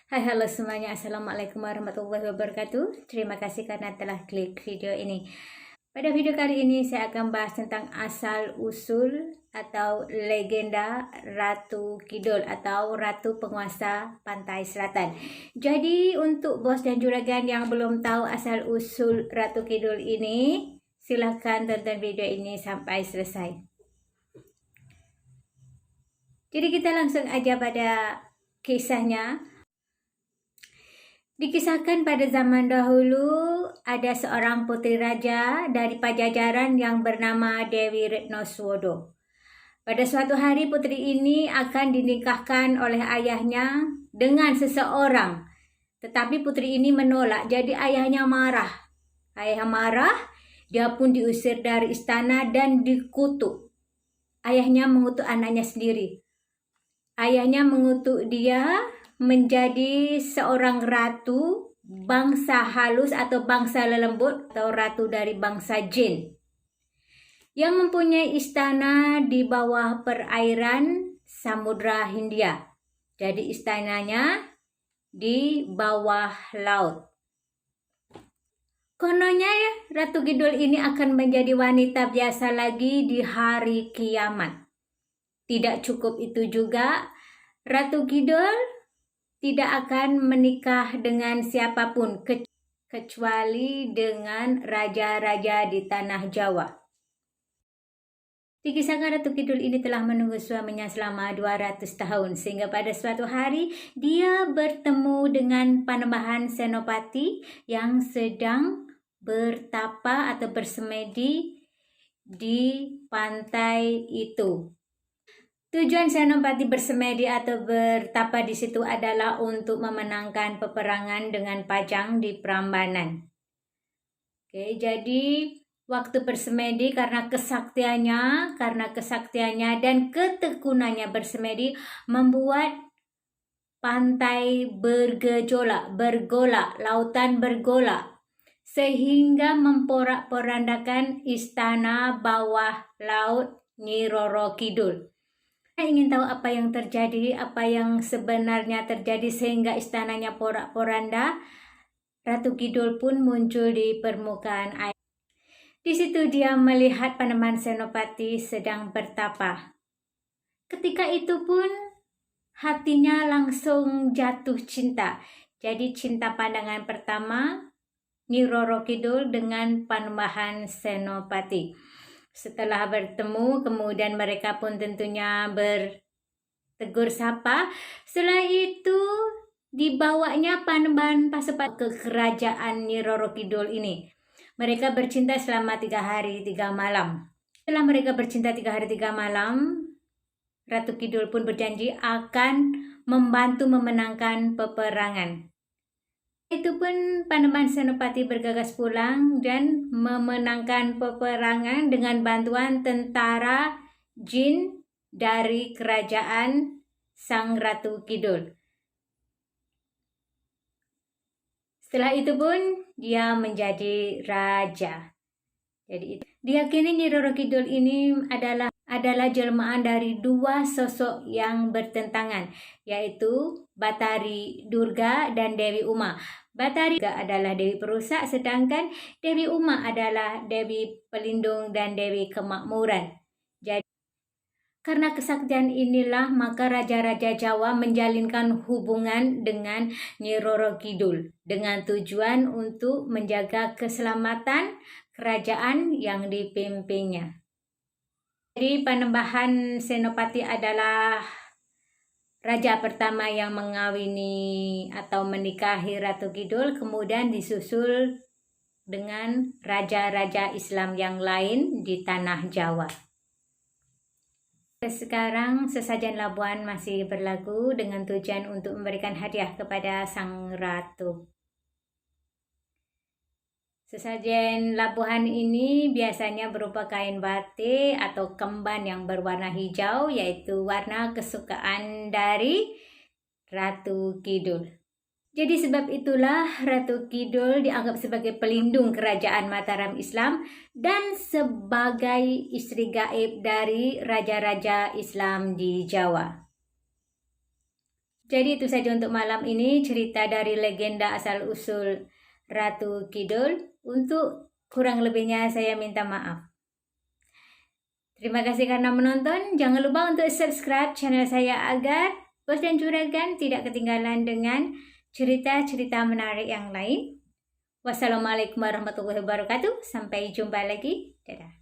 Hai, halo semuanya. Assalamualaikum warahmatullahi wabarakatuh. Terima kasih karena telah klik video ini. Pada video kali ini saya akan bahas tentang asal-usul atau legenda Ratu Kidul atau Ratu Penguasa Pantai Selatan. Jadi untuk bos dan juragan yang belum tahu asal-usul Ratu Kidul ini, silahkan tonton video ini sampai selesai. Jadi kita langsung aja pada kisahnya. Dikisahkan pada zaman dahulu ada seorang putri raja dari Pajajaran yang bernama Dewi Retnoswodo. Pada suatu hari putri ini akan dinikahkan oleh ayahnya dengan seseorang. Tetapi putri ini menolak, jadi ayahnya marah. Ayah marah, dia pun diusir dari istana dan dikutuk. Ayahnya mengutuk anaknya sendiri. Ayahnya mengutuk dia menjadi seorang ratu bangsa halus atau bangsa lelembut atau ratu dari bangsa jin yang mempunyai istana di bawah perairan Samudra Hindia. Jadi istananya di bawah laut. Kononnya Ratu Kidul ini akan menjadi wanita biasa lagi di hari kiamat. Tidak cukup itu juga, Ratu Kidul tidak akan menikah dengan siapapun kecuali dengan raja-raja di tanah Jawa. Dikisahkan Ratu Kidul ini telah menunggu suaminya selama 200 tahun sehingga pada suatu hari dia bertemu dengan Panembahan Senopati yang sedang bertapa atau bersemedi di pantai itu. Tujuan Senopati bersemedi atau bertapa di situ adalah untuk memenangkan peperangan dengan Pajang di Prambanan. Oke, jadi waktu bersemedi karena kesaktiannya dan ketekunannya bersemedi membuat pantai bergolak, lautan bergolak, sehingga memporak-porandakan istana bawah laut Nyi Roro Kidul. Saya ingin tahu apa yang terjadi, apa yang sebenarnya terjadi sehingga istananya porak-poranda. Ratu Kidul pun muncul di permukaan air. Di situ dia melihat Panembahan Senopati sedang bertapa. Ketika itu pun hatinya langsung jatuh cinta. Jadi cinta pandangan pertama Nyi Roro Kidul dengan Panembahan Senopati. Setelah bertemu, kemudian mereka pun tentunya bertegur sapa. Setelah itu dibawanya Panembahan Pasupati ke kerajaan Nyi Roro Kidul ini. Mereka bercinta selama 3 hari 3 malam. Setelah mereka bercinta 3 hari 3 malam, Ratu Kidul pun berjanji akan membantu memenangkan peperangan. Itu pun Panembahan Senopati bergegas pulang dan memenangkan peperangan dengan bantuan tentara jin dari kerajaan Sang Ratu Kidul. Setelah itu pun dia menjadi raja. Jadi diyakini Nyi Roro Kidul ini adalah jelmaan dari 2 sosok yang bertentangan, yaitu Batari Durga dan Dewi Uma. Batari Durga adalah Dewi Perusak, sedangkan Dewi Uma adalah Dewi Pelindung dan Dewi Kemakmuran. Jadi, karena kesaktian inilah maka raja-raja Jawa menjalinkan hubungan dengan Nyi Roro Kidul dengan tujuan untuk menjaga keselamatan kerajaan yang dipimpinnya. Jadi Panembahan Senopati adalah raja pertama yang mengawini atau menikahi Ratu Kidul, kemudian disusul dengan raja-raja Islam yang lain di tanah Jawa. Sekarang sesajen Labuan masih berlaku dengan tujuan untuk memberikan hadiah kepada Sang Ratu. Sesajen Labuhan ini biasanya berupa kain batik atau kemban yang berwarna hijau, yaitu warna kesukaan dari Ratu Kidul. Jadi sebab itulah Ratu Kidul dianggap sebagai pelindung kerajaan Mataram Islam dan sebagai istri gaib dari raja-raja Islam di Jawa. Jadi itu saja untuk malam ini cerita dari legenda asal-usul Ratu Kidul. Untuk kurang lebihnya saya minta maaf. Terima kasih karena menonton. Jangan lupa untuk subscribe channel saya agar Bos dan Juragan tidak ketinggalan dengan cerita-cerita menarik yang lain. Wassalamualaikum warahmatullahi wabarakatuh. Sampai jumpa lagi. Dadah.